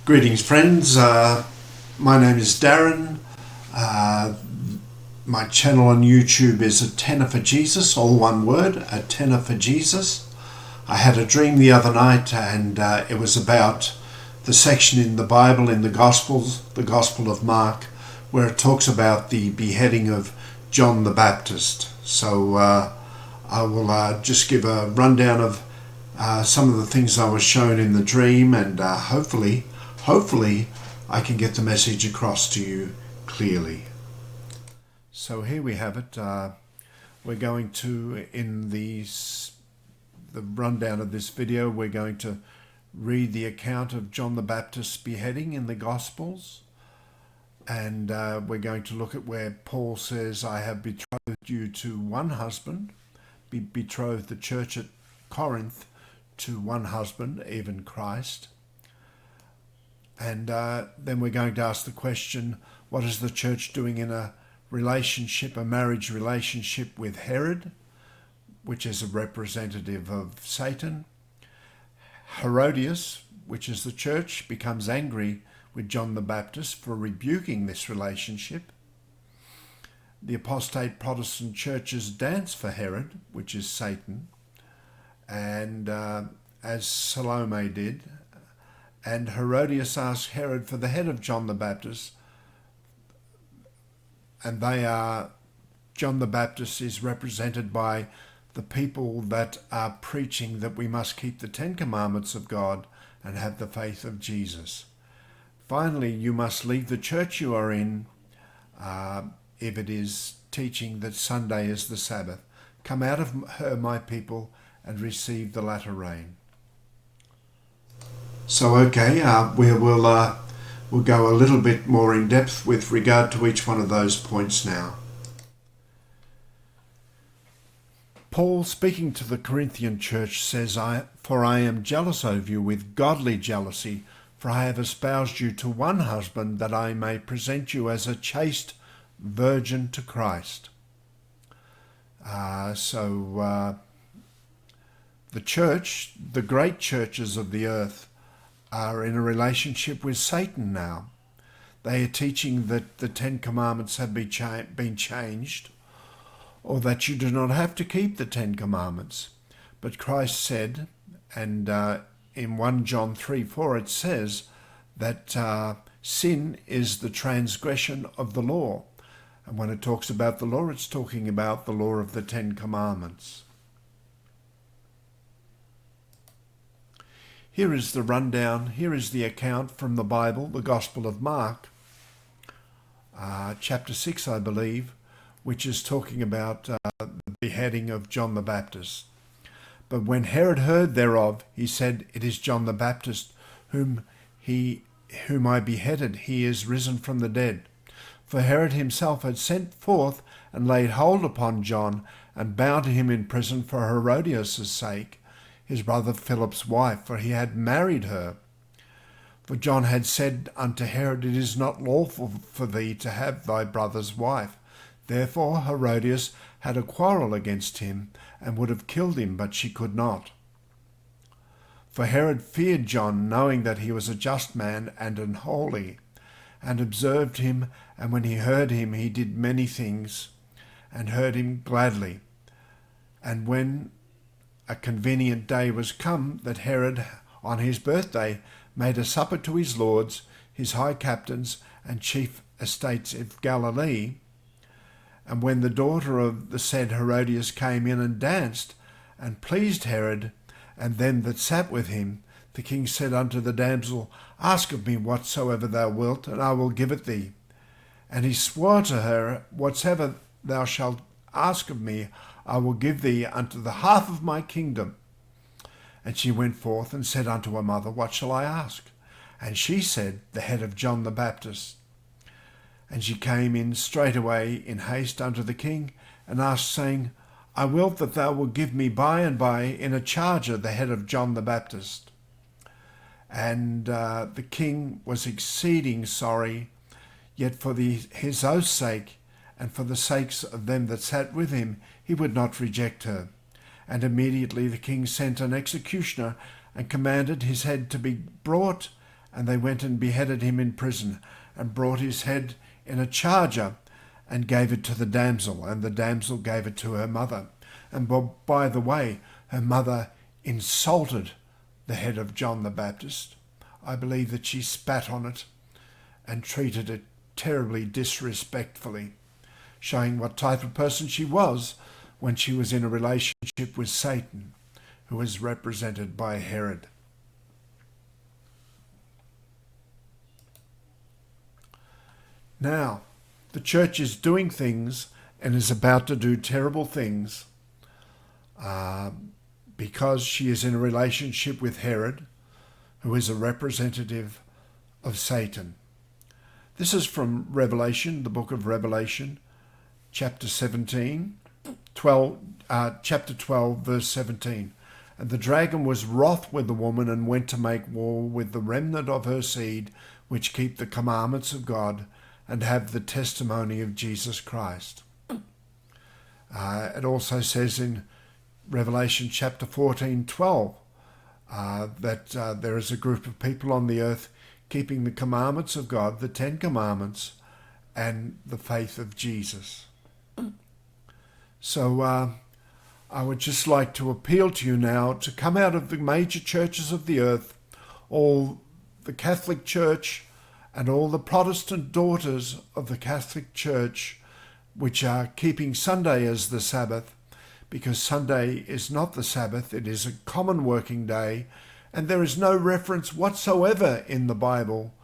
Greetings, friends. My name is Darren. My channel on YouTube is A Tenor for Jesus, all one word, A Tenor for Jesus. I had a dream the other night, and it was about the section in the Bible, in the Gospels, the Gospel of Mark, where it talks about the beheading of John the Baptist. So I will just give a rundown of some of the things I was shown in the dream, and hopefully I can get the message across to you clearly. So here we have it. We're going to, in the rundown of this video, we're going to read the account of John the Baptist's beheading in the Gospels. And we're going to look at where Paul says, I have betrothed you to one husband, betrothed the church at Corinth to one husband, even Christ. And then we're going to ask the question, what is the church doing in a relationship, a marriage relationship with Herod, which is a representative of Satan? Herodias, which is the church, becomes angry with John the Baptist for rebuking this relationship. The apostate Protestant churches dance for Herod, which is Satan, and as Salome did. And Herodias asked Herod for the head of John the Baptist, and John the Baptist is represented by the people that are preaching that we must keep the 10 Commandments of God and have the faith of Jesus. Finally, you must leave the church you are in if it is teaching that Sunday is the Sabbath. Come out of her, my people, and receive the latter rain. So, okay, we'll go a little bit more in depth with regard to each one of those points now. Paul, speaking to the Corinthian church, says, For I am jealous of you with godly jealousy, for I have espoused you to one husband, that I may present you as a chaste virgin to Christ. The church, the great churches of the earth, are in a relationship with Satan now. They are teaching that the 10 Commandments have been changed, or that you do not have to keep the 10 Commandments. But Christ said, and in 1 John 3:4 it says that sin is the transgression of the law. And when it talks about the law, it's talking about the law of the 10 Commandments. Here is the rundown. Here is the account from the Bible, the Gospel of Mark, chapter 6, I believe, which is talking about the beheading of John the Baptist. But when Herod heard thereof, he said, It is John the Baptist, whom I beheaded. He is risen from the dead. For Herod himself had sent forth and laid hold upon John, and bound him in prison for Herodias' sake, his brother Philip's wife, for he had married her. For John had said unto Herod, It is not lawful for thee to have thy brother's wife. Therefore Herodias had a quarrel against him, and would have killed him, but she could not. For Herod feared John, knowing that he was a just man and an holy, and observed him, and when he heard him, he did many things, and heard him gladly. And when a convenient day was come, that Herod on his birthday made a supper to his lords, his high captains, and chief estates of Galilee. And when the daughter of the said Herodias came in and danced, and pleased Herod, and them that sat with him, the king said unto the damsel, Ask of me whatsoever thou wilt, and I will give it thee. And he swore to her, Whatsoever thou shalt ask of me, I will give thee unto the half of my kingdom. And she went forth and said unto her mother, What shall I ask? And she said, The head of John the Baptist. And she came in straightway in haste unto the king, and asked, saying, I will that thou wilt give me by and by in a charger the head of John the Baptist. And the king was exceeding sorry, yet for his oath's sake, and for the sakes of them that sat with him, he would not reject her. And immediately the king sent an executioner, and commanded his head to be brought, And they went and beheaded him in prison, and brought his head in a charger, and gave it to the damsel, and the damsel gave it to her mother. And by the way, her mother insulted the head of John the Baptist. I believe that she spat on it and treated it terribly disrespectfully, showing what type of person she was when she was in a relationship with Satan, who was represented by Herod. Now, the church is doing things and is about to do terrible things because she is in a relationship with Herod, who is a representative of Satan. This is from Revelation, the book of Revelation, chapter 12, verse 17. And the dragon was wroth with the woman, and went to make war with the remnant of her seed, which keep the commandments of God, and have the testimony of Jesus Christ. It also says in Revelation chapter 14:12 that there is a group of people on the earth keeping the commandments of God, the 10 Commandments, and the faith of Jesus. So I would just like to appeal to you now to come out of the major churches of the earth, all the Catholic Church and all the Protestant daughters of the Catholic Church, which are keeping Sunday as the Sabbath, because Sunday is not the Sabbath, it is a common working day, and there is no reference whatsoever in the Bible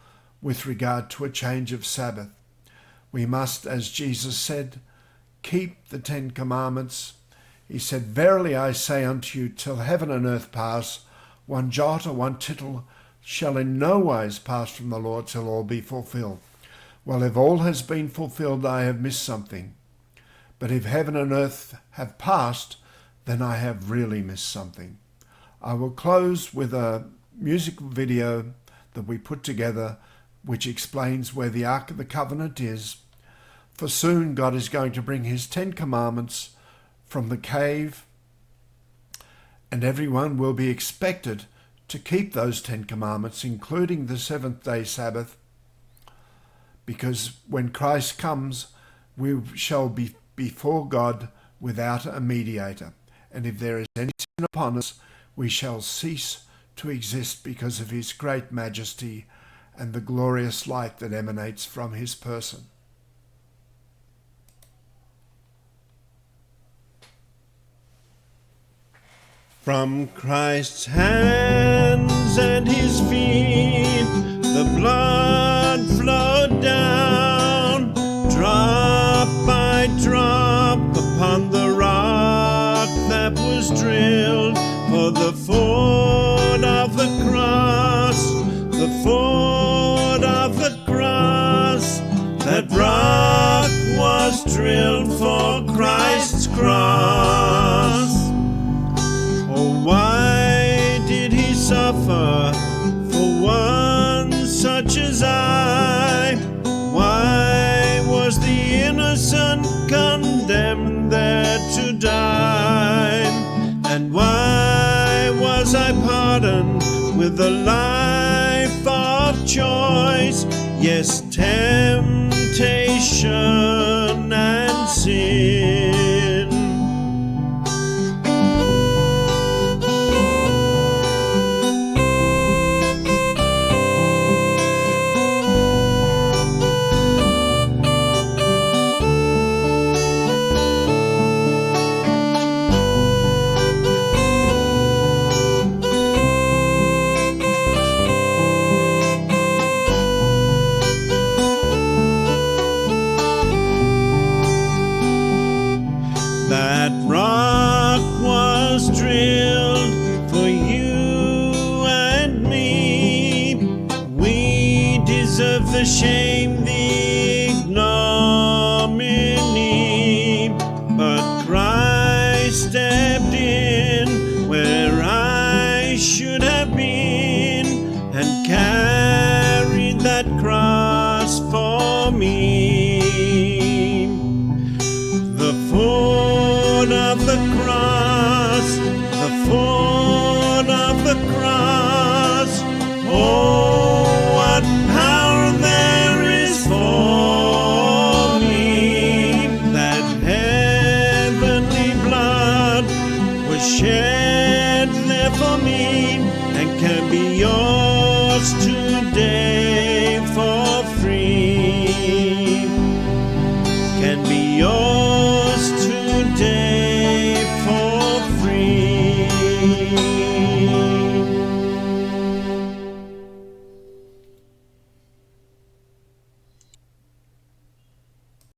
with regard to a change of Sabbath. We must, as Jesus said, keep the 10 Commandments. He said, "Verily I say unto you, till heaven and earth pass, one jot or one tittle shall in no wise pass from the law till all be fulfilled." Well, if all has been fulfilled, I have missed something. But if heaven and earth have passed, then I have really missed something. I will close with a music video that we put together, which explains where the Ark of the Covenant is. For soon God is going to bring his 10 Commandments from the cave, and everyone will be expected to keep those 10 Commandments, including the seventh-day Sabbath, because when Christ comes, we shall be before God without a mediator. And if there is any sin upon us, we shall cease to exist because of his great majesty and the glorious light that emanates from his person. From Christ's hands and his feet, the blood flowed down, drop by drop, upon the rock that was drilled for the foot of the cross, the foot of the cross. That rock was drilled for Christ's cross. Oh, why did he suffer for one such as I? Why was the innocent condemned there to die? And why was I pardoned with a life of choice? Yes, temptation and sin. That rock was drilled for you and me. We deserve the shame, the ignominy, but Christ stepped in where I should have been and carried that cross for me. The foot of the cross, the foot of the cross. Oh, can